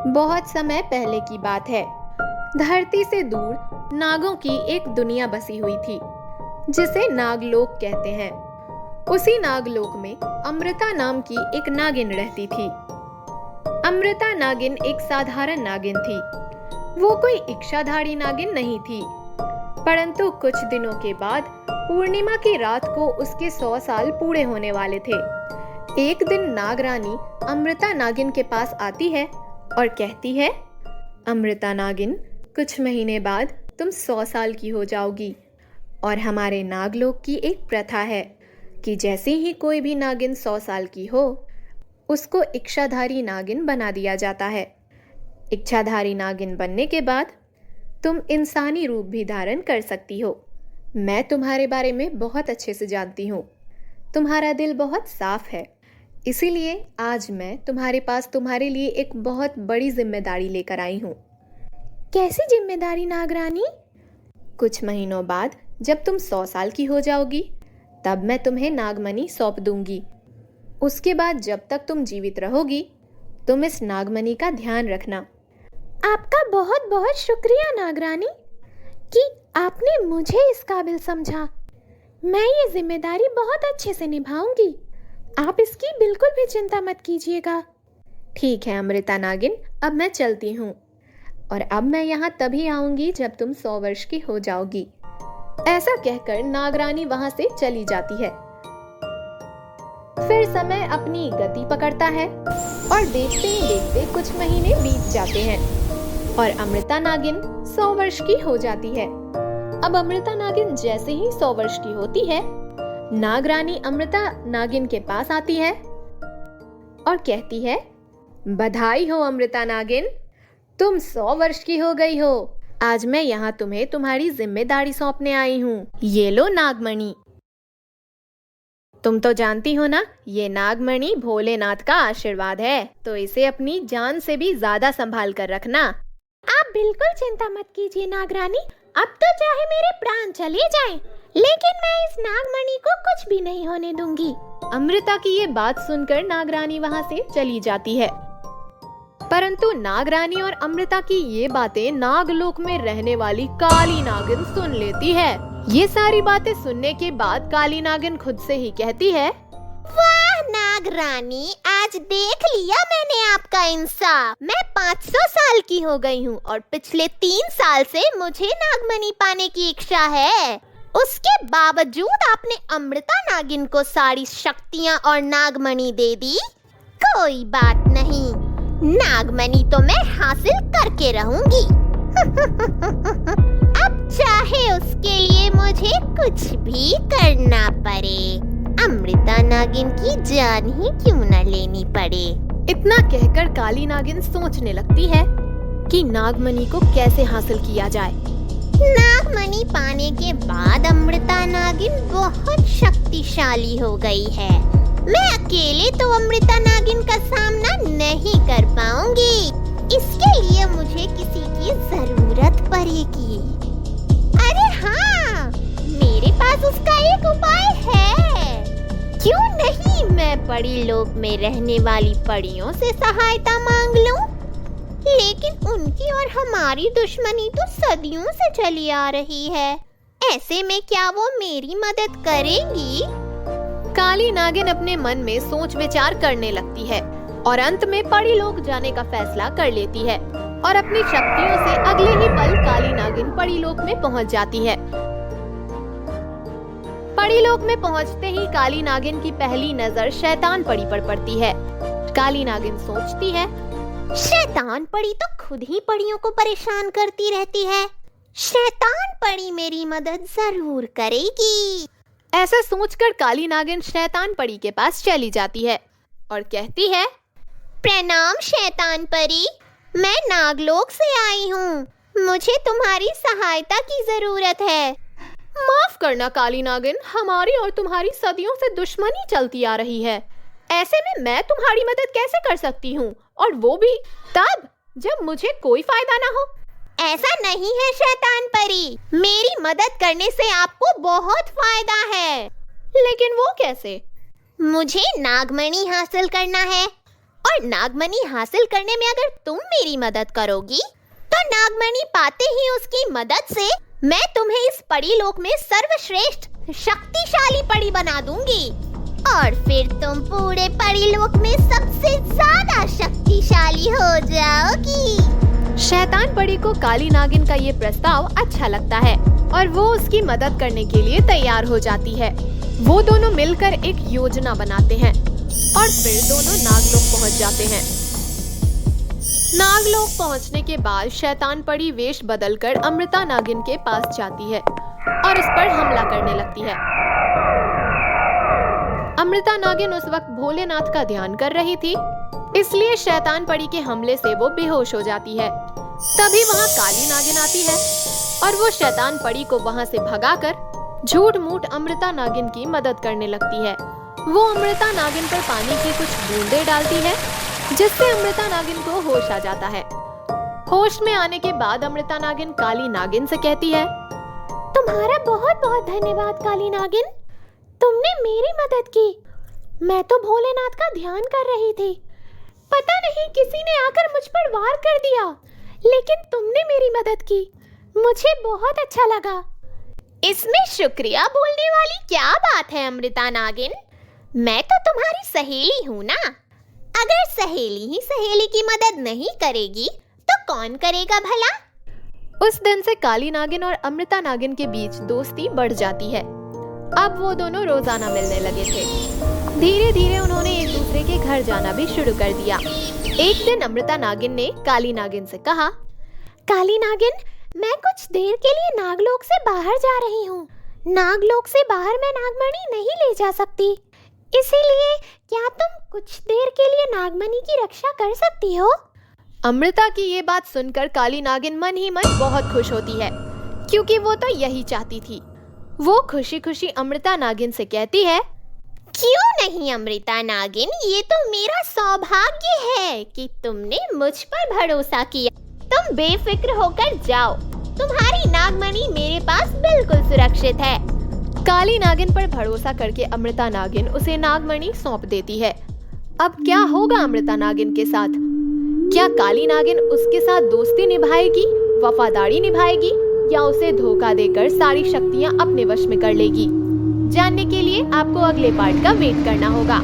बहुत समय पहले की बात है। धरती से दूर नागों की एक दुनिया बसी हुई थी जिसे नागलोक कहते हैं। उसी नागलोक में अमृता नाम की एक नागिन रहती थी। अमृता नागिन एक साधारण नागिन थी। वो कोई इच्छाधारी नागिन नहीं थी, परंतु कुछ दिनों के बाद पूर्णिमा की रात को उसके 100 साल पूरे होने वाले थे। एक दिन नागरानी अमृता नागिन के पास आती है और कहती है, अमृता नागिन, कुछ महीने बाद तुम 100 साल की हो जाओगी और हमारे नागलोक की एक प्रथा है कि जैसे ही कोई भी नागिन 100 साल की हो उसको इच्छाधारी नागिन बना दिया जाता है। इच्छाधारी नागिन बनने के बाद तुम इंसानी रूप भी धारण कर सकती हो। मैं तुम्हारे बारे में बहुत अच्छे से जानती हूँ। तुम्हारा दिल बहुत साफ है, इसीलिए आज मैं तुम्हारे पास तुम्हारे लिए एक बहुत बड़ी जिम्मेदारी लेकर आई हूँ। कैसी जिम्मेदारी नागरानी? कुछ महीनों बाद जब तुम 100 साल की हो जाओगी तब मैं तुम्हें नागमणि सौंप दूंगी। उसके बाद जब तक तुम जीवित रहोगी तुम इस नागमणि का ध्यान रखना। आपका बहुत बहुत शुक्रिया नागरानी कि आपने मुझे इस काबिल समझा। मैं ये जिम्मेदारी बहुत अच्छे से निभाऊंगी। आप इसकी बिल्कुल भी चिंता मत कीजिएगा। ठीक है अमृता नागिन, अब मैं चलती हूँ और अब मैं यहाँ तभी आऊंगी जब तुम 100 वर्ष की हो जाओगी। ऐसा कहकर नागरानी वहां से चली जाती है। फिर समय अपनी गति पकड़ता है और देखते ही देखते कुछ महीने बीत जाते हैं और अमृता नागिन 100 वर्ष की हो जाती है। अब अमृता नागिन जैसे ही 100 वर्ष की होती है, नागरानी अमृता नागिन के पास आती है और कहती है, बधाई हो अमृता नागिन, तुम 100 वर्ष की हो गई हो। आज मैं यहाँ तुम्हें तुम्हारी जिम्मेदारी सौंपने आई हूँ। ये लो नागमणि। तुम तो जानती हो ना, ये नागमणि भोलेनाथ का आशीर्वाद है, तो इसे अपनी जान से भी ज्यादा संभाल कर रखना। आप बिल्कुल चिंता मत कीजिए नागरानी। अब तो चाहे मेरे प्राण चले जाएं, लेकिन मैं इस नागमणि को कुछ भी नहीं होने दूंगी। अमृता की ये बात सुनकर नागरानी वहाँ से चली जाती है, परंतु नागरानी और अमृता की ये बातें नागलोक में रहने वाली काली नागिन सुन लेती है। ये सारी बातें सुनने के बाद काली नागिन खुद से ही कहती है, वाह नागरानी, आज देख लिया मैंने आपका इंसाफ। मैं 500 साल की हो गई हूँ और पिछले 3 साल से मुझे नागमणि पाने की इच्छा है। उसके बावजूद आपने अमृता नागिन को सारी शक्तियाँ और नागमणि दे दी। कोई बात नहीं, नागमणि तो मैं हासिल करके रहूंगी। अब चाहे उसके लिए मुझे कुछ भी करना पड़े, अमृता नागिन की जान ही क्यों न लेनी पड़े। इतना कहकर काली नागिन सोचने लगती है कि नागमणि को कैसे हासिल किया जाए। नागमणि पाने के बाद अमृता नागिन बहुत शक्तिशाली हो गई है। मैं अकेले तो अमृता नागिन का सामना नहीं कर पाऊंगी। इसके लिए मुझे किसी की जरूरत पड़ेगी। अरे हाँ, मेरे पास उसका एक उपाय है। क्यों नहीं मैं परी लोक में रहने वाली परियों से सहायता मांग लूं? लेकिन उनकी और हमारी दुश्मनी तो सदियों से चली आ रही है। ऐसे में क्या वो मेरी मदद करेंगी? काली नागिन अपने मन में सोच विचार करने लगती है और अंत में परी लोक जाने का फैसला कर लेती है और अपनी शक्तियों से अगले ही पल काली नागिन परी लोक में पहुंच जाती है। परी लोक में पहुंचते ही काली नागिन की पहली नजर शैतान परी पर पड़ती है। काली नागिन सोचती है, शैतान परी तो खुद ही परियों को परेशान करती रहती है। शैतान परी मेरी मदद जरूर करेगी। ऐसा सोचकर काली नागिन शैतान परी के पास चली जाती है और कहती है, प्रणाम शैतान परी, मैं नागलोक से आई हूँ। मुझे तुम्हारी सहायता की जरूरत है। माफ करना काली नागिन, हमारी और तुम्हारी सदियों से दुश्मनी चलती आ रही है। ऐसे में मैं तुम्हारी मदद कैसे कर सकती हूँ, और वो भी तब जब मुझे कोई फायदा ना हो। ऐसा नहीं है शैतान परी, मेरी मदद करने से आपको बहुत फायदा है। लेकिन वो कैसे? मुझे नागमणि हासिल करना है और नागमणि हासिल करने में अगर तुम मेरी मदद करोगी तो नागमणि पाते ही उसकी मदद से मैं तुम्हें इस परी लोक में सर्वश्रेष्ठ शक्तिशाली परी बना दूंगी और फिर तुम पूरे परी लोक में सबसे ज्यादा शक्तिशाली हो जाओगी। शैतान परी को काली नागिन का ये प्रस्ताव अच्छा लगता है और वो उसकी मदद करने के लिए तैयार हो जाती है। वो दोनों मिलकर एक योजना बनाते हैं और फिर दोनों नागलोक पहुंच जाते हैं। नागलोक पहुंचने के बाद शैतान परी वेश बदलकर अमृता नागिन के पास जाती है और उस पर हमला करने लगती है। अमृता नागिन उस वक्त भोलेनाथ का ध्यान कर रही थी, इसलिए शैतान परी के हमले से वो बेहोश हो जाती है। तभी वहाँ काली नागिन आती है और वो शैतान परी को वहाँ से भगाकर झूठ मूठ अमृता नागिन की मदद करने लगती है। वो अमृता नागिन पर पानी की कुछ बूंदें डालती है जिससे अमृता नागिन को होश आ जाता है। होश में आने के बाद अमृता नागिन काली नागिन से कहती है, तुम्हारा बहुत बहुत धन्यवाद काली नागिन, तुमने मेरी मदद की। मैं तो भोलेनाथ का ध्यान कर रही थी, पता नहीं किसी ने आकर मुझ पर वार कर दिया, लेकिन तुमने मेरी मदद की, मुझे बहुत अच्छा लगा। इसमें शुक्रिया बोलने वाली क्या बात है अमृता नागिन, मैं तो तुम्हारी सहेली हूँ ना। अगर सहेली ही सहेली की मदद नहीं करेगी तो कौन करेगा भला। उस दिन से काली नागिन और अमृता नागिन के बीच दोस्ती बढ़ जाती है। अब वो दोनों रोजाना मिलने लगे थे। धीरे धीरे उन्होंने एक दूसरे के घर जाना भी शुरू कर दिया। एक दिन अमृता नागिन ने काली नागिन से कहा, काली नागिन, मैं कुछ देर के लिए नागलोक से बाहर जा रही हूँ। नागलोक से बाहर मैं नागमणि नहीं ले जा सकती, इसीलिए क्या तुम कुछ देर के लिए नागमणि की रक्षा कर सकती हो? अमृता की ये बात सुनकर काली नागिन मन ही मन बहुत खुश होती है, क्योंकि वो तो यही चाहती थी। वो खुशी खुशी अमृता नागिन से कहती है, क्यों नहीं अमृता नागिन, ये तो मेरा सौभाग्य है कि तुमने मुझ पर भरोसा किया। तुम बेफिक्र होकर जाओ, तुम्हारी नागमणि मेरे पास बिल्कुल सुरक्षित है। काली नागिन पर भरोसा करके अमृता नागिन उसे नागमणि सौंप देती है। अब क्या होगा अमृता नागिन के साथ? क्या काली नागिन उसके साथ दोस्ती निभाएगी, वफादारी निभाएगी, या उसे धोखा देकर सारी शक्तियां अपने वश में कर लेगी? जानने के लिए आपको अगले पार्ट का वेट करना होगा।